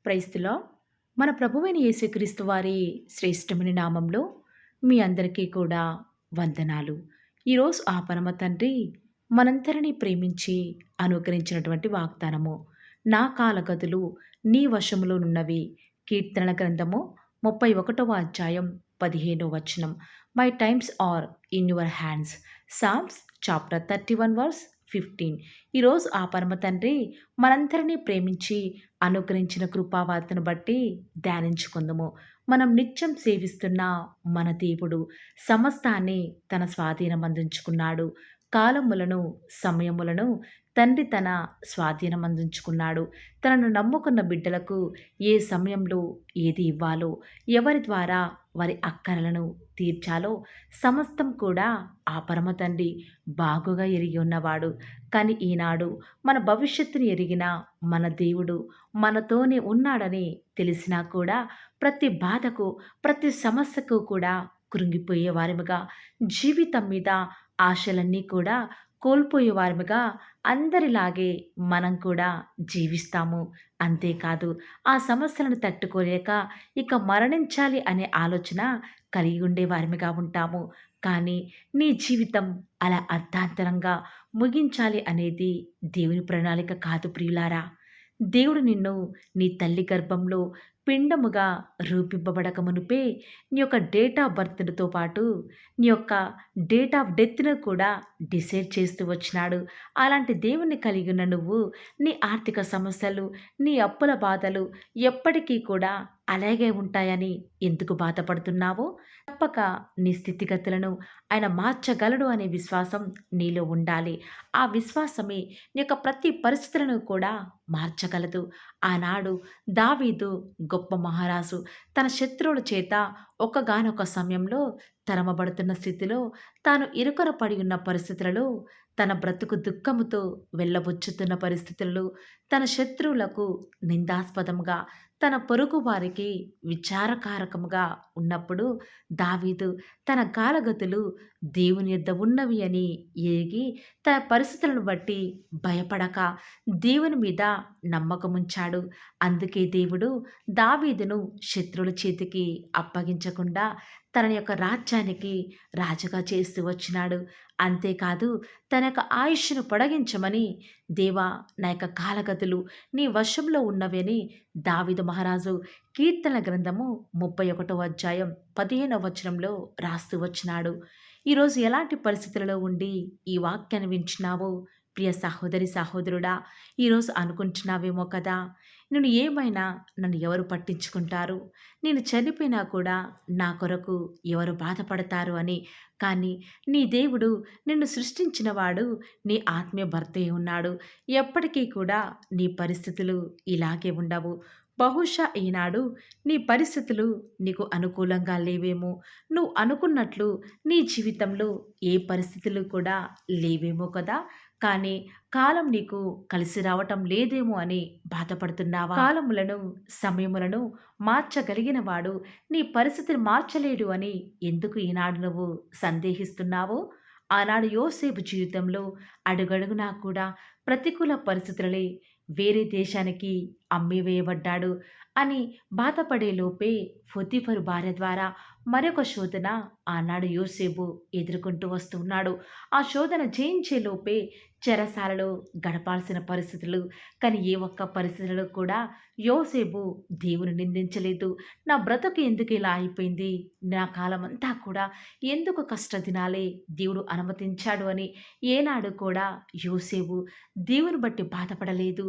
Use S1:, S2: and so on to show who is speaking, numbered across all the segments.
S1: Praise the lord. మన ప్రభువైన యేసుక్రీస్తు వారి శ్రేష్టమైన నామంలో మీ అందరికీ కూడా వందనాలు. ఈరోజు ఆ పరమ తండ్రి మనందరినీ ప్రేమించి అనుగ్రహించినటువంటి వాగ్దానము. నా కాలగతులు నీ వశములోనున్నవి. కీర్తనల గ్రంథము 31వ అధ్యాయం 15వ వచనం. My times are in your hands. Psalms chapter 31 verse 15. ఈరోజు ఆ పరమ తండ్రి మనందరినీ ప్రేమించి అనుగ్రహించిన కృపావార్తను బట్టి ధ్యానించుకుందాము. మనం నిత్యం సేవిస్తున్న మన దేవుడు సమస్తాన్ని తన స్వాధీనం అందించుకున్నాడు. కాలములను సమయములను తండ్రి తన స్వాధీనం అందించుకున్నాడు. తనను నమ్ముకున్న బిడ్డలకు ఏ సమయంలో ఏది ఇవ్వాలో, ఎవరి ద్వారా వారి అక్కరలను తీర్చాలో సమస్తం కూడా ఆ పరమ తండ్రి బాగుగా ఎరిగి ఉన్నవాడు. కానీ ఈనాడు మన భవిష్యత్తుని ఎరిగిన మన దేవుడు మనతోనే ఉన్నాడని తెలిసినా కూడా ప్రతి బాధకు, ప్రతి సమస్యకు కూడా కృంగిపోయే వారిముగా, జీవితం మీద ఆశలన్నీ కూడా కోల్పోయే వారిముగా అందరిలాగే మనం కూడా జీవిస్తాము. అంతేకాదు ఆ సమస్యలను తట్టుకోలేక ఇక మరణించాలి అనే ఆలోచన కలిగి ఉండే వారిమిగా ఉంటాము. కానీ నీ జీవితం అలా అర్ధాంతరంగా ముగించాలి అనేది దేవుని ప్రణాళిక కాదు ప్రియులారా. దేవుడు నిన్ను నీ తల్లి గర్భంలో పిండముగా రూపింపబడక మునుపే నీ యొక్క డేట్ ఆఫ్ బర్త్‌తో పాటు నీ యొక్క డేట్ ఆఫ్ డెత్‌ను కూడా డిసైడ్ చేస్తూ వచ్చినాడు. అలాంటి దేవుణ్ణి కలిగి ఉన్న నువ్వు నీ ఆర్థిక సమస్యలు, నీ అప్పుల బాధలు ఎప్పటికీ కూడా అలాగే ఉంటాయని ఎందుకు బాధపడుతున్నావో? తప్పక నీ స్థితిగతులను ఆయన మార్చగలడు అనే విశ్వాసం నీలో ఉండాలి. ఆ విశ్వాసమే నీ యొక్క ప్రతి పరిస్థితులను కూడా మార్చగలదు. ఆనాడు దావీదు గొప్ప మహారాజు తన శత్రువుల చేత ఒక్కగానొక సమయంలో తరమబడుతున్న స్థితిలో, తాను ఇరుకన పడి ఉన్న పరిస్థితులలో, తన బ్రతుకు దుఃఖముతో వెళ్ళబుచ్చుతున్న పరిస్థితులలో, తన శత్రువులకు నిందాస్పదంగా, తన పొరుగు వారికి విచారకారకముగా ఉన్నప్పుడు దావీదు తన కాలగతులు దేవుని యొద్ద ఉన్నవి అని ఎరిగి తన పరిస్థితులను బట్టి భయపడక దేవుని మీద నమ్మకముంచాడు. అందుకే దేవుడు దావీదును శత్రువుల చేతికి అప్పగించకుండా తన యొక్క రాజ్యానికి రాజుగా చేస్తూ వచ్చినాడు. అంతేకాదు తన యొక్క ఆయుష్ను పొడిగించమని, దేవా నా యొక్క కాలగతులు నీ వశంలో ఉన్నవని దావీదు మహారాజు కీర్తన గ్రంథము 31వ అధ్యాయం 15వ వచనంలో రాస్తూ వచ్చినాడు. ఈరోజు ఎలాంటి పరిస్థితులలో ఉండి ఈ వాక్యాన్ని వింటున్నావో ప్రియ సహోదరి సహోదరుడా, ఈరోజు అనుకుంటున్నావేమో కదా, నేను ఏమైనా నన్ను ఎవరు పట్టించుకుంటారు, నేను చనిపోయినా కూడా నా కొరకు ఎవరు బాధపడతారు అని. కానీ నీ దేవుడు నిన్ను సృష్టించినవాడు నీ ఆత్మీయ భర్తే ఉన్నాడు. ఎప్పటికీ కూడా నీ పరిస్థితులు ఇలాగే ఉండవు. బహుశా ఈనాడు నీ పరిస్థితులు నీకు అనుకూలంగా లేవేమో, నువ్వు అనుకున్నట్లు నీ జీవితంలో ఏ పరిస్థితులు కూడా లేవేమో కదా. కానీ కాలం నీకు కలిసి రావటం లేదేమో అని బాధపడుతున్నావా? కాలములను సమయములను మార్చగలిగిన వాడు నీ పరిస్థితిని మార్చలేడు అని ఎందుకు ఈనాడు నువ్వు సందేహిస్తున్నావో? ఆనాడు యోసేపు జీవితంలో అడుగడుగునా కూడా ప్రతికూల పరిస్థితులే, వేరే దేశానికి అమ్మివేయబడ్డాడు అని బాధపడే లోపే పొతీఫరు భార్య ద్వారా మరొక శోధన ఆనాడు యోసేపు ఎదుర్కొంటూ వస్తున్నాడు. ఆ శోధన జయించే లోపే చెరసాలలో గడపాల్సిన పరిస్థితులు. కానీ ఏ ఒక్క పరిస్థితులలో కూడా యోసేపు దేవుని నిందించలేదు. నా బ్రతుకు ఎందుకు ఇలా అయిపోయింది, నా కాలమంతా కూడా ఎందుకు కష్టదినాలే దేవుడు అనుమతించాడు అని ఏనాడు కూడా యోసేపు దేవుని బట్టి బాధపడలేదు,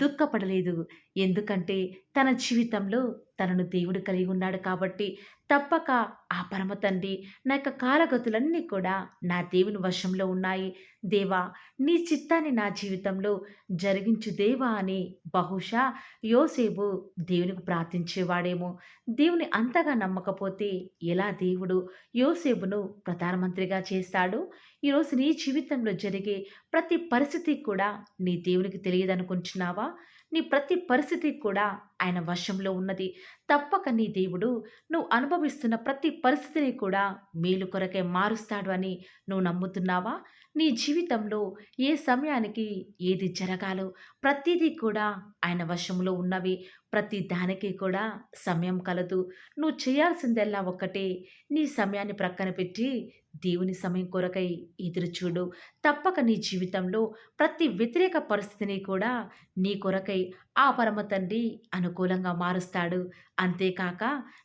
S1: దుఃఖపడలేదు. ఎందుకంటే తన జీవితంలో తనను దేవుడు కలిగి ఉన్నాడు కాబట్టి. తప్పక ఆ పరమ తండ్రి నా యొక్క కాలగతులన్నీ కూడా నా దేవుని వశంలో ఉన్నాయి. దేవా నీ చిత్తాన్ని నా జీవితంలో జరిగించు దేవా అని బహుశా యోసేపు దేవునికి ప్రార్థించేవాడేమో. దేవుని అంతగా నమ్మకపోతే ఎలా దేవుడు యోసేపును ప్రధానమంత్రిగా చేస్తాడు? ఈరోజు నీ జీవితంలో జరిగే ప్రతి పరిస్థితి కూడా నీ దేవునికి తెలియదనుకుంటున్నావా? నీ ప్రతి పరిస్థితి కూడా ఆయన వశంలో ఉన్నది. తప్పక నీ దేవుడు నువ్వు అనుభవిస్తున్న ప్రతి పరిస్థితిని కూడా మేలు కొరకే మారుస్తాడు అని నువ్వు నమ్ముతున్నావా? నీ జీవితంలో ఏ సమయానికి ఏది జరగాలో ప్రతిదీ కూడా ఆయన వశంలో ఉన్నవి. ప్రతి దానికి కూడా సమయం కలదు. నువ్వు చేయాల్సిందల్లా ఒక్కటే, నీ సమయాన్ని ప్రక్కన పెట్టి దేవుని సమయం కొరకై ఎదురు చూడు. తప్పక నీ జీవితంలో ప్రతి వ్యతిరేక పరిస్థితిని కూడా నీ కొరకై ఆ పరమ తండ్రి అనుకూలంగా మారుస్తాడు. అంతేకాక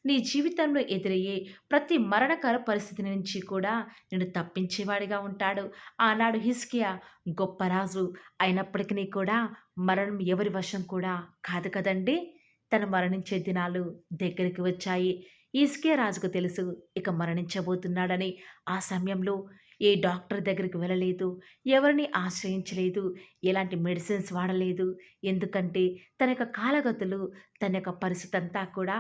S1: నీ జీవితంలో ఎదురయ్యే ప్రతి మరణకర పరిస్థితి నుంచి కూడా నిన్ను తప్పించేవాడిగా ఉంటాడు. ఆనాడు హిజ్కియా గొప్ప రాజు అయినప్పటికీ కూడా మరణం ఎవరి వశం కూడా కాదు కదండీ! తను మరణించే దినాలు దగ్గరికి వచ్చాయి. హిజ్కియా రాజుకు తెలుసు ఇక మరణించబోతున్నాడని. ఆ సమయంలో ఏ డాక్టర్ దగ్గరికి వెళ్ళలేదు. ఎవరిని ఆశ్రయించలేదు. ఎలాంటి మెడిసిన్స్ వాడలేదు. ఎందుకంటే తన యొక్క కాలగతులు, తన యొక్క పరిస్థితి అంతా కూడా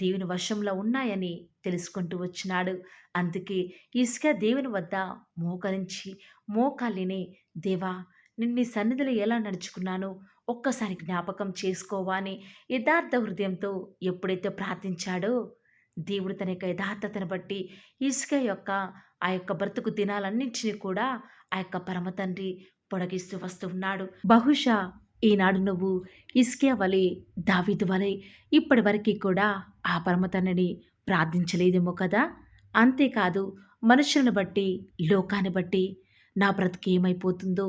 S1: దేవుని వశంలో ఉన్నాయని తెలుసుకుంటూ వచ్చినాడు. అందుకే హిజ్కియా దేవుని వద్ద మోకరించి మోకాలిని, దేవా, నేను నీ సన్నిధిలో ఎలా నడుచుకున్నానో ఒక్కసారి జ్ఞాపకం చేసుకోవా అని యథార్థ హృదయంతో ఎప్పుడైతే ప్రార్థించాడో, దేవుడు తన యొక్క యథార్థతను బట్టి హిజ్కియా యొక్క ఆ యొక్క బ్రతుకు దినాలన్నింటినీ కూడా ఆ యొక్క పరమ తండ్రి పొడిగిస్తూ వస్తూ ఉన్నాడు. బహుశా ఈనాడు నువ్వు హిజ్కియా వలె, దావీదు వలె ఇప్పటి వరకు కూడా ఆ పరమ తండ్రిని ప్రార్థించలేదేమో కదా! అంతేకాదు, మనుషులను బట్టి, లోకాన్ని బట్టి నా బ్రతుకు ఏమైపోతుందో,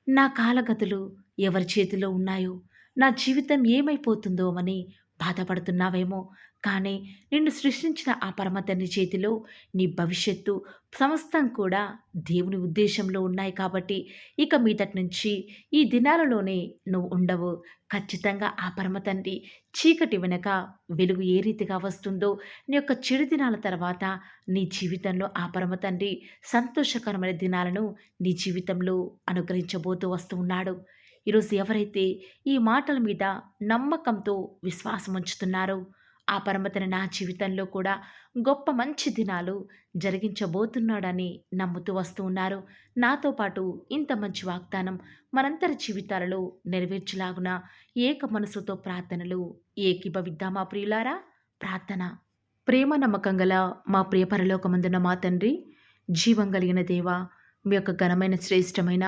S1: నా కాలగతులు ఎవరి చేతిలో ఉన్నాయో, నా జీవితం ఏమైపోతుందో అని బాధపడుతున్నావేమో. కానీ నిన్ను సృష్టించిన ఆ పరమ తండ్రి చేతిలో నీ భవిష్యత్తు సమస్తం కూడా దేవుని ఉద్దేశంలో ఉన్నాయి కాబట్టి ఇక మీదటి నుంచి ఈ దినాలలోనే నువ్వు ఉండవు. ఖచ్చితంగా ఆ పరమ తండ్రి చీకటి వెనక వెలుగు ఏ రీతిగా వస్తుందో, నీ యొక్క చెడు దినాల తర్వాత నీ జీవితంలో ఆ పరమ తండ్రి సంతోషకరమైన దినాలను నీ జీవితంలో అనుగ్రహించబోతూ వస్తూ ఉన్నాడు. ఈరోజు ఎవరైతే ఈ మాటల మీద నమ్మకంతో విశ్వాసం ఉంచుతున్నారో, ఆ పరమతని నా జీవితంలో కూడా గొప్ప మంచి దినాలు జరిగించబోతున్నాడని నమ్ముతూ వస్తూ ఉన్నారు. నాతో పాటు ఇంత మంచి వాగ్దానం మనందరి జీవితాలలో నెరవేర్చులాగున ఏక మనసుతో ప్రార్థనలు ఏకీభవిద్దామా ప్రియులారా? ప్రార్థన. ప్రేమ నమ్మకం గల మా ప్రియ పరలోకమందున మా తండ్రి, జీవం కలిగిన దేవ, మీ యొక్క ఘనమైన శ్రేష్టమైన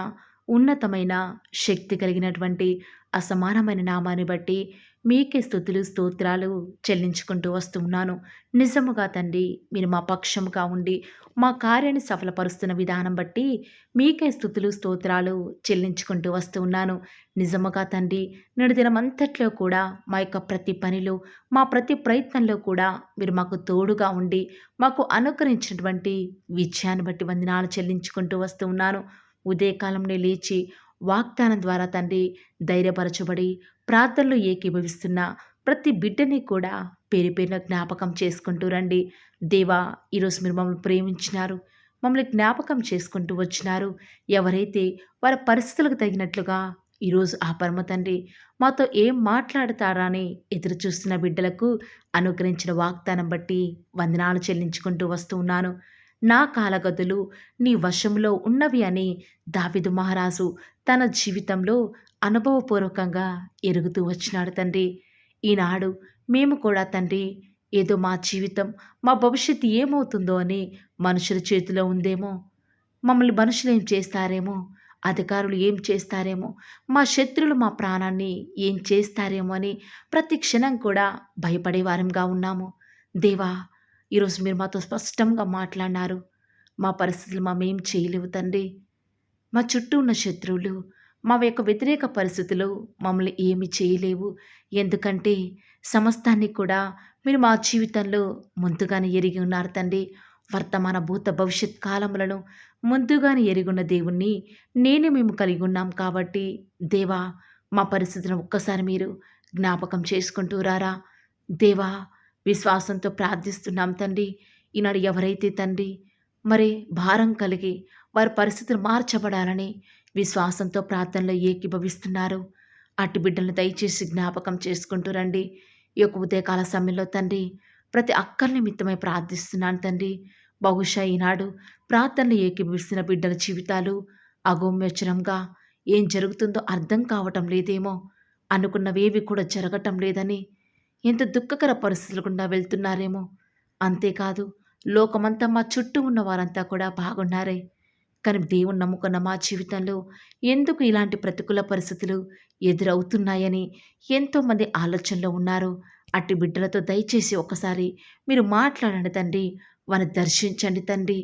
S1: ఉన్నతమైన శక్తి కలిగినటువంటి అసమానమైన నామాన్ని బట్టి మీకే స్తుతులు స్తోత్రాలు చెల్లించుకుంటూ వస్తూ ఉన్నాను. నిజముగా తండ్రి, మీరు మా పక్షముగా ఉండి మా కార్యాన్ని సఫలపరుస్తున్న విధానం బట్టి మీకే స్తుతులు స్తోత్రాలు చెల్లించుకుంటూ వస్తూ ఉన్నాను. నిజముగా తండ్రి, నేడు దినమంతట్లో కూడా మా యొక్క ప్రతి పనిలో, మా ప్రతి ప్రయత్నంలో కూడా మీరు మాకు తోడుగా ఉండి మాకు అనుగ్రహించినటువంటి విజయాన్ని బట్టి వందనాలు చెల్లించుకుంటూ వస్తూ ఉన్నాను. ఉదయకాలంలో లేచి వాగ్దానం ద్వారా తండ్రి ధైర్యపరచబడి ప్రార్థనలో ఏకీభవిస్తున్న ప్రతి బిడ్డని కూడా పేరు పేరున జ్ఞాపకం చేసుకుంటూ రండి. దేవా, ఈరోజు మీరు మమ్మల్ని ప్రేమించినారు, మమ్మల్ని జ్ఞాపకం చేసుకుంటూ వచ్చినారు. ఎవరైతే వారి పరిస్థితులకు తగినట్లుగా ఈరోజు ఆ పరమ తండ్రి మాతో ఏం మాట్లాడతారా అని ఎదురు చూస్తున్న బిడ్డలకు అనుగ్రహించిన వాగ్దానం బట్టి వందనాలు చెల్లించుకుంటూ వస్తూ ఉన్నాను. నా కాలగతులు నీ వశంలో ఉన్నవి అని దావీదు మహారాజు తన జీవితంలో అనుభవపూర్వకంగా ఎరుగుతూ వచ్చినాడు తండ్రి. ఈనాడు మేము కూడా తండ్రి, ఏదో మా జీవితం, మా భవిష్యత్తు ఏమవుతుందో అని మనుషుల చేతిలో ఉందేమో, మమ్మల్ని మనుషులు ఏం చేస్తారేమో, అధికారులు ఏం చేస్తారేమో, మా శత్రులు మా ప్రాణాన్ని ఏం చేస్తారేమో అని ప్రతి క్షణం కూడా భయపడే వారంగా ఉన్నాము. దేవా, ఈరోజు మీరు మాతో స్పష్టంగా మాట్లాడినారు. మా పరిస్థితులు మేమేం చేయలేవు తండ్రి. మా చుట్టూ ఉన్న శత్రువులు, మా యొక్క వ్యతిరేక పరిస్థితులు మమ్మల్ని ఏమి చేయలేవు. ఎందుకంటే సమస్తాన్ని కూడా మీరు మా జీవితంలో ముందుగానే ఎరిగి ఉన్నారు తండ్రి. వర్తమాన భూత భవిష్యత్ కాలములను ముందుగానే ఎరుగున్న దేవుణ్ణి మేము కలిగి ఉన్నాం కాబట్టి దేవా, మా పరిస్థితులను ఒక్కసారి మీరు జ్ఞాపకం చేసుకుంటూ రారా. దేవా, విశ్వాసంతో ప్రార్థిస్తున్నాం తండ్రి. ఈనాడు ఎవరైతే తండ్రి మరి భారం కలిగి వారి పరిస్థితులు మార్చబడాలని విశ్వాసంతో ప్రార్థనలో ఏకీభవిస్తున్నారు, అట్టి బిడ్డలను దయచేసి జ్ఞాపకం చేసుకుంటూ రండి. ఈ యొక్క ఉదయకాల సమయంలో తండ్రి ప్రతి అక్కరి నిమిత్తమై ప్రార్థిస్తున్నాను తండ్రి. బహుశా ఈనాడు ప్రార్థనలు ఏకీభవిస్తున్న బిడ్డల జీవితాలు అగమ్యచరంగా ఏం జరుగుతుందో అర్థం కావటం లేదేమో, అనుకున్నవేవి కూడా జరగటం లేదని ఎంత దుఃఖకర పరిస్థితులు గుండా వెళ్తున్నారేమో. అంతేకాదు, లోకమంతా మా చుట్టూ ఉన్న వారంతా కూడా బాగున్నారే, కానీ దేవుని నమ్ముకున్న మా జీవితంలో ఎందుకు ఇలాంటి ప్రతికూల పరిస్థితులు ఎదురవుతున్నాయని ఎంతోమంది ఆలోచనలో ఉన్నారు. అట్టి బిడ్డలతో దయచేసి ఒక్కసారి మీరు మాట్లాడండి తండ్రి. వారిని దర్శించండి తండ్రి.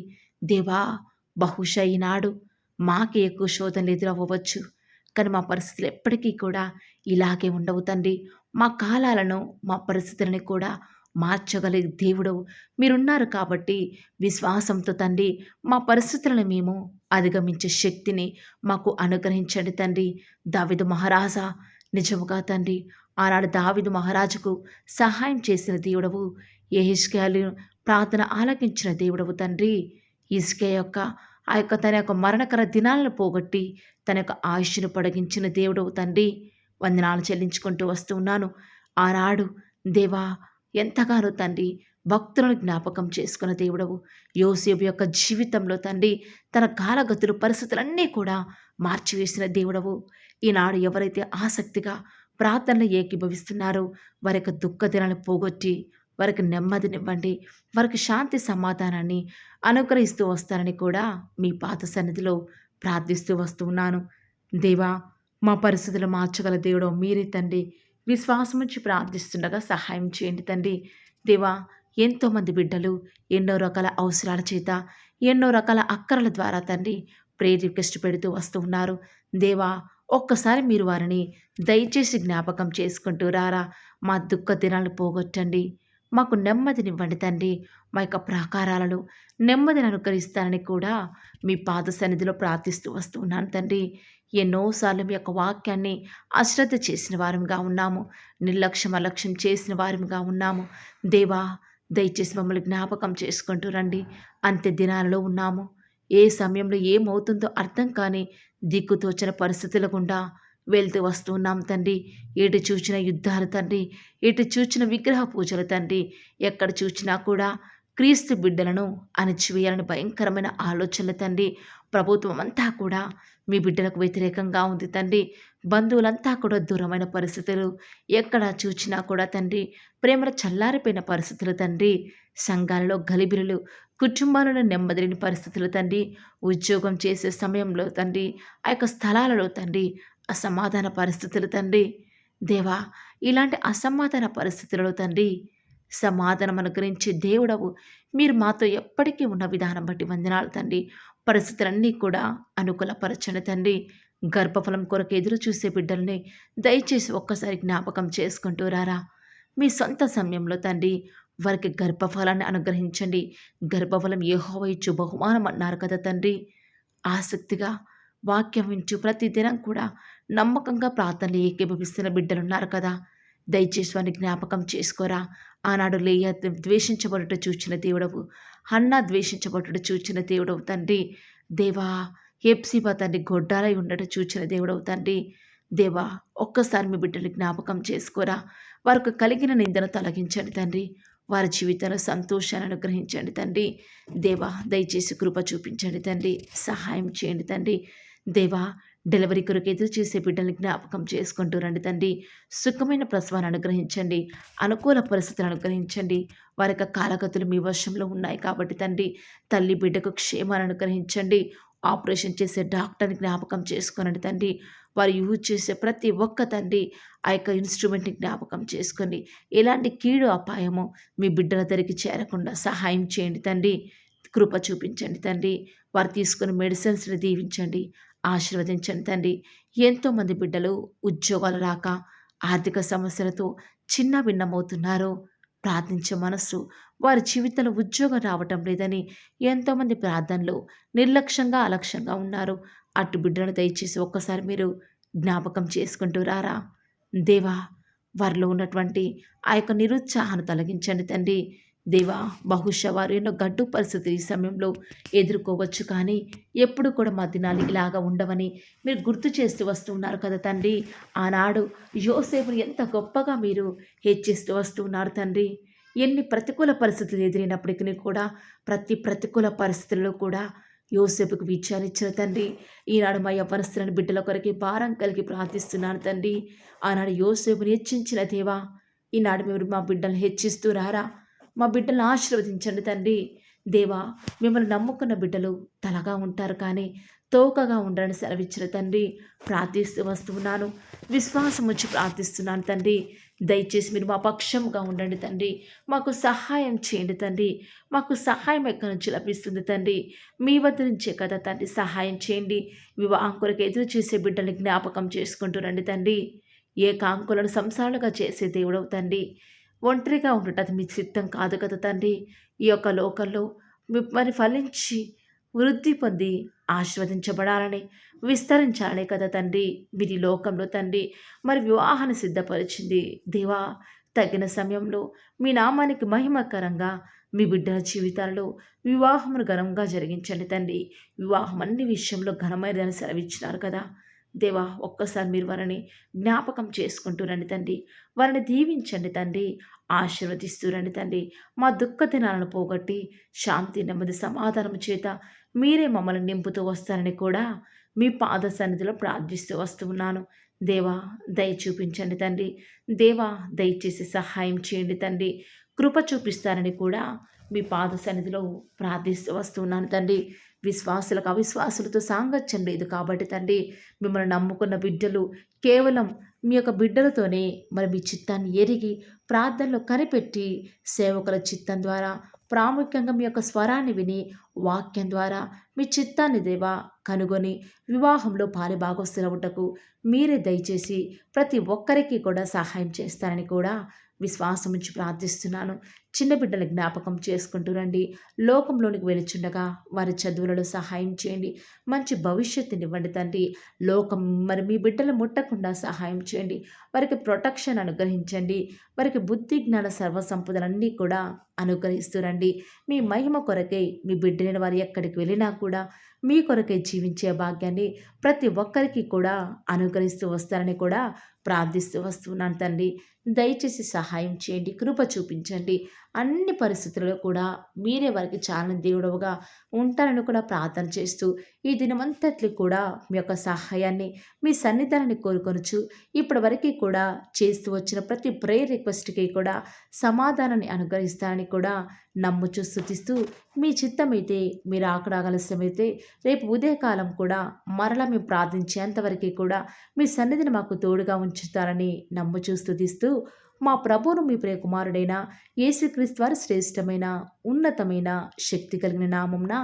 S1: దేవా, బహుశా ఈనాడు మాకే ఎక్కువ శోధనలు ఎదురవ్వవచ్చు. కానీ మా పరిస్థితులు ఎప్పటికీ కూడా ఇలాగే ఉండవు తండ్రి. మా కాలాలను, మా పరిస్థితులని కూడా మార్చగలిగే దేవుడవు మీరున్నారు కాబట్టి విశ్వాసంతో తండ్రి మా పరిస్థితులను మేము అధిగమించే శక్తిని మాకు అనుగ్రహించండి తండ్రి. దావీదు మహారాజా, నిజముగా తండ్రి ఆనాడు దావీదు మహారాజుకు సహాయం చేసిన దేవుడవు, యెహెజ్కేలు ప్రార్థన ఆలకించిన దేవుడవు తండ్రి. హిజ్కియా యొక్క తన యొక్క మరణకర దినాలను పోగొట్టి తన యొక్క ఆయుష్ను పొడిగించిన దేవుడవు తండ్రి. వందనాలు చెల్లించుకుంటూ వస్తూ ఉన్నాను. ఆనాడు దేవా, ఎంతగానో తండ్రి భక్తులను జ్ఞాపకం చేసుకున్న దేవుడవు. యోసేపు యొక్క జీవితంలో తండ్రి తన కాలగతులు పరిస్థితులన్నీ కూడా మార్చివేసిన దేవుడవు. ఈనాడు ఎవరైతే ఆసక్తిగా ప్రార్థనలు ఏకీభవిస్తున్నారో వారి యొక్క దుఃఖ దినాలను పోగొట్టి వారికి నెమ్మదినివ్వండి, వారికి శాంతి సమాధానాన్ని అనుగ్రహిస్తూ వస్తారని కూడా మీ పాత సన్నిధిలో ప్రార్థిస్తూ వస్తూ ఉన్నాను. దేవా, మా పరిస్థితులు మార్చగల దేవుడు మీరే తండ్రి. విశ్వాసం నుంచి ప్రార్థిస్తుండగా సహాయం చేయండి తండ్రి. దేవా, ఎంతోమంది బిడ్డలు ఎన్నో రకాల అవసరాల చేత, ఎన్నో రకాల అక్కరల ద్వారా తండ్రి ప్రేయర్ రిక్వెస్ట్ పెడుతూ వస్తూ ఉన్నారు. దేవా, ఒక్కసారి మీరు వారిని దయచేసి జ్ఞాపకం చేసుకుంటూ రారా. మా దుఃఖ దినాలు పోగొట్టండి, మాకు నెమ్మదినివ్వండి తండ్రి. మా యొక్క ప్రాకారాలను నెమ్మదిని అనుకరిస్తానని కూడా మీ పాద సన్నిధిలో ప్రార్థిస్తూ వస్తూ ఉన్నాను తండ్రి. ఎన్నోసార్లు మీ యొక్క వాక్యాన్ని అశ్రద్ధ చేసిన వారిగా ఉన్నాము, నిర్లక్ష్యం అలక్ష్యం చేసిన వారిగా ఉన్నాము. దేవా, దయచేసి మమ్మల్ని జ్ఞాపకం చేసుకుంటూ రండి. అంత్య దినాలలో ఉన్నాము. ఏ సమయంలో ఏమవుతుందో అర్థం కాని దిక్కుతోచని పరిస్థితుల గుండా వెళ్తూ వస్తూ ఉన్నాం తండ్రి. ఎటు చూచిన యుద్ధాలు తండ్రి, ఎటు చూచిన విగ్రహ పూజలు తండ్రి, ఎక్కడ చూచినా కూడా క్రీస్తు బిడ్డలను అణచివేయాలని భయంకరమైన ఆలోచనలు తండ్రి. ప్రభుత్వం అంతా కూడా మీ బిడ్డలకు వ్యతిరేకంగా ఉంది తండ్రి. బంధువులంతా కూడా దూరమైన పరిస్థితులు, ఎక్కడ చూచినా కూడా తండ్రి ప్రేమల చల్లారిపోయిన పరిస్థితులు తండ్రి. సంఘాలలో గలిబిలులు, కుటుంబాలలో నెమ్మదిలేని పరిస్థితులు తండ్రి. ఉద్యోగం చేసే సమయంలో తండ్రి ఆ యొక్క స్థలాలలో తండ్రి అసమాధాన పరిస్థితులు తండ్రి. దేవా, ఇలాంటి అసమాధాన పరిస్థితులలో తండ్రి సమాధానం అనుగ్రహించే దేవుడవు మీరు మాతో ఎప్పటికీ ఉన్న విధానం బట్టి వందనాలు తండ్రి. పరిస్థితులన్నీ కూడా అనుకూలపరచండి తండ్రి. గర్భఫలం కొరకు ఎదురు చూసే బిడ్డల్ని దయచేసి ఒక్కసారి జ్ఞాపకం చేసుకుంటూ రారా. మీ సొంత సమయంలో తండ్రి వారికి గర్భఫలాన్ని అనుగ్రహించండి. గర్భఫలం యెహోవా ఇచ్చు బహుమానం అన్నారు కదా తండ్రి. ఆసక్తిగా వాక్యం వింటూ ప్రతిదినం కూడా నమ్మకంగా ప్రార్థనలు ఏకీభవిస్తున్న బిడ్డలున్నారు కదా. దయచేసి వారిని జ్ఞాపకం చేసుకోరా. ఆనాడు లేయా ద్వేషించబడుట చూచిన దేవుడవు, హన్నా ద్వేషించబడుట చూచిన దేవుడవు తండ్రి. దేవా, హెప్సిబా తండ్రి గొడ్డాలై ఉండట చూచిన దేవుడవు తండ్రి. దేవా, ఒక్కసారి మీ బిడ్డని జ్ఞాపకం చేసుకోరా. వారికి కలిగిన నిందను తొలగించండి తండ్రి. వారి జీవితంలో సంతోషాన్ని అనుగ్రహించండి తండ్రి. దేవా, దయచేసి కృప చూపించండి తండ్రి. సహాయం చేయండి తండ్రి. దేవా, డెలివరీ కొరకు ఎదురు చేసే బిడ్డల్ని జ్ఞాపకం చేసుకుంటూ రండి తండ్రి. సుఖమైన ప్రసవాన్ని అనుగ్రహించండి, అనుకూల పరిస్థితులను అనుగ్రహించండి. వారి యొక్క కాలగతులు మీ వశంలో ఉన్నాయి కాబట్టి తండ్రి తల్లి బిడ్డకు క్షేమాన్ని అనుగ్రహించండి. ఆపరేషన్ చేసే డాక్టర్ని జ్ఞాపకం చేసుకోనండి తండ్రి. వారు యూజ్ చేసే ప్రతి ఒక్క తండ్రి ఆ యొక్క ఇన్స్ట్రుమెంట్ని జ్ఞాపకం చేసుకొని ఎలాంటి కీడు అపాయము మీ బిడ్డల దగ్గరికి చేరకుండా సహాయం చేయండి తండ్రి. కృప చూపించండి తండ్రి. వారు తీసుకుని మెడిసిన్స్ని దీవించండి, ఆశీర్వదించండి తండ్రి. ఎంతోమంది బిడ్డలు ఉద్యోగాలు రాక ఆర్థిక సమస్యలతో చిన్న భిన్నమవుతున్నారు. ప్రార్థించే మనస్సు, వారి జీవితంలో ఉద్యోగం రావటం లేదని ఎంతోమంది ప్రార్థనలు నిర్లక్ష్యంగా అలక్ష్యంగా ఉన్నారు. అటు బిడ్డలను దయచేసి ఒక్కసారి మీరు జ్ఞాపకం చేసుకుంటూ రారా. దేవా, వారిలో ఉన్నటువంటి ఆ యొక్క నిరుత్సాహాన్ని తొలగించండి తండ్రి. దేవా, బహుశా వారు ఎన్నో గడ్డు పరిస్థితులు ఈ సమయంలో ఎదుర్కోవచ్చు, కానీ ఎప్పుడు కూడా మా దినాలు ఇలాగా ఉండవని మీరు గుర్తు చేస్తూ వస్తున్నారు కదా తండ్రి. ఆనాడు యోసేపుని ఎంత గొప్పగా మీరు హెచ్చిస్తూ వస్తున్నారు తండ్రి. ఎన్ని ప్రతికూల పరిస్థితులు ఎదిరినప్పటికీ కూడా ప్రతి ప్రతికూల పరిస్థితుల్లో కూడా యోసేపుకు విజయాన్ని ఇచ్చిన తండ్రి. ఈనాడు మా యవ్వనస్తులను బిడ్డల కొరకి భారం కలిగి ప్రార్థిస్తున్నాను తండ్రి. ఆనాడు యోసేపుని హెచ్చించిన దేవా, ఈనాడు మీరు మా బిడ్డలను హెచ్చిస్తూ రారా. మా బిడ్డలను ఆశీర్వదించండి తండ్రి. దేవా, మిమ్మల్ని నమ్ముకున్న బిడ్డలు తలగా ఉంటారు కానీ తోకగా ఉండరని సెలవిచ్చిన తండ్రి, ప్రార్థిస్తూ వస్తున్నాను. విశ్వాసం వచ్చి ప్రార్థిస్తున్నాను తండ్రి. దయచేసి మీరు మా పక్షంగా ఉండండి తండ్రి. మాకు సహాయం చేయండి తండ్రి. మాకు సహాయం ఎక్కడి నుంచి లభిస్తుంది తండ్రి? మీ వద్ద నుంచే కదా తండ్రి. సహాయం చేయండి. వివాహం కొరకు ఎదురు చూసే బిడ్డల్ని జ్ఞాపకం చేసుకుంటూ రండి తండ్రి. ఏ కాంకులను సంసారాలుగా చేసే దేవుడవు తండ్రి. ఒంటరిగా ఉండటం అది మీ చిత్తం కాదు కదా తండ్రి. ఈ యొక్క లోకంలో మరి ఫలించి వృద్ధి పొంది ఆశీర్వదించబడాలని, విస్తరించాలనే కదా తండ్రి మీరు ఈ లోకంలో తండ్రి మరి వివాహాన్ని సిద్ధపరిచింది. దేవా, తగిన సమయంలో మీ నామానికి మహిమకరంగా మీ బిడ్డల జీవితాల్లో వివాహమును ఘనంగా జరిగించండి తండ్రి. వివాహం అన్ని విషయంలో ఘనమైనదని సెలవిచ్చినారు కదా దేవా. ఒక్కసారి మీరు వారిని జ్ఞాపకం చేసుకుంటూ రండి తండ్రి. వారిని దీవించండి తండ్రి. ఆశీర్వదిస్తూ రండి తండ్రి. మా దుఃఖ దినాలను పోగొట్టి శాంతి, నెమ్మది, సమాధానం చేత మీరే మమ్మల్ని నింపుతూ వస్తారని కూడా మీ పాద సన్నిధిలో ప్రార్థిస్తూ వస్తూ ఉన్నాను. దేవా, దయ చూపించండి తండ్రి. దేవా, దయచేసి సహాయం చేయండి తండ్రి. కృప చూపిస్తారని కూడా మీ పాద సన్నిధిలో ప్రార్థిస్తూ వస్తున్నాను తండ్రి. విశ్వాసులకు అవిశ్వాసులతో సాంగత్యం లేదు కాబట్టి తండ్రి, మిమ్మల్ని నమ్ముకున్న బిడ్డలు కేవలం మీ యొక్క బిడ్డలతోనే మరి మీ చిత్తాన్ని ఎరిగి ప్రార్థనలో కనిపెట్టి సేవకుల చిత్తం ద్వారా ప్రాముఖ్యంగా మీ యొక్క స్వరాన్ని విని వాక్యం ద్వారా మీ చిత్తాన్ని దేవా కనుగొని వివాహంలో పాలిభాగస్తులవుటకు మీరే దయచేసి ప్రతి ఒక్కరికి కూడా సహాయం చేస్తారని కూడా విశ్వాసం ఉంచి ప్రార్థిస్తున్నాను. చిన్న బిడ్డల జ్ఞాపకం చేసుకుంటూ రండి. లోకంలోనికి వెలుచుండగా వారి చదువులలో సహాయం చేయండి. మంచి భవిష్యత్తునివ్వండి తండ్రి. లోకం మరి మీ బిడ్డలు ముట్టకుండా సహాయం చేయండి. వారికి ప్రొటెక్షన్ అనుగ్రహించండి. వారికి బుద్ధి, జ్ఞాన, సర్వసంపదలన్నీ కూడా అనుగ్రహిస్తూ రండి. మీ మహిమ కొరకై మీ బిడ్డలైన వారు ఎక్కడికి వెళ్ళినా కూడా మీ కొరకై జీవించే భాగ్యాన్ని ప్రతి ఒక్కరికి కూడా అనుగ్రహిస్తూ వస్తారని కూడా ప్రార్థిస్తూ వస్తున్నాను తండ్రి. దయచేసి సహాయం చేయండి. కృప చూపించండి. అన్ని పరిస్థితుల్లో కూడా మీరే వారికి చాలని దేవుడవుగా ఉంటారని కూడా ప్రార్థన చేస్తూ ఈ దినమంతట్లు కూడా మీ యొక్క సహాయాన్ని, మీ సన్నిధానాన్ని కోరుకొనుచు ఇప్పటి వరకు కూడా చేస్తూ వచ్చిన ప్రతి ప్రేయర్ రిక్వెస్ట్కి కూడా సమాధానాన్ని అనుగ్రహిస్తారని కూడా నమ్ముచూ స్తుతిస్తూ, మీ చిత్తమైతే మీరు ఆలస్యమైతే రేపు ఉదయకాలం కూడా మరలా మేము ప్రార్థించేంతవరకు కూడా మీ సన్నిధిని మాకు తోడుగా ఉంచుతారని నమ్ముచూ స్తుతిస్తూ, మా ప్రభువును మీ ప్రియకుమారుడైన యేసుక్రీస్తు వారి శ్రేష్టమైన, ఉన్నతమైన, శక్తి కలిగిన నామంన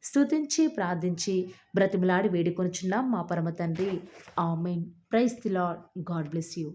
S1: స్తుతించి ప్రార్థించి బ్రతిమలాడి వేడుకొనుచున్నాం మా పరమ తండ్రి. Amen. Praise the lord. God bless you.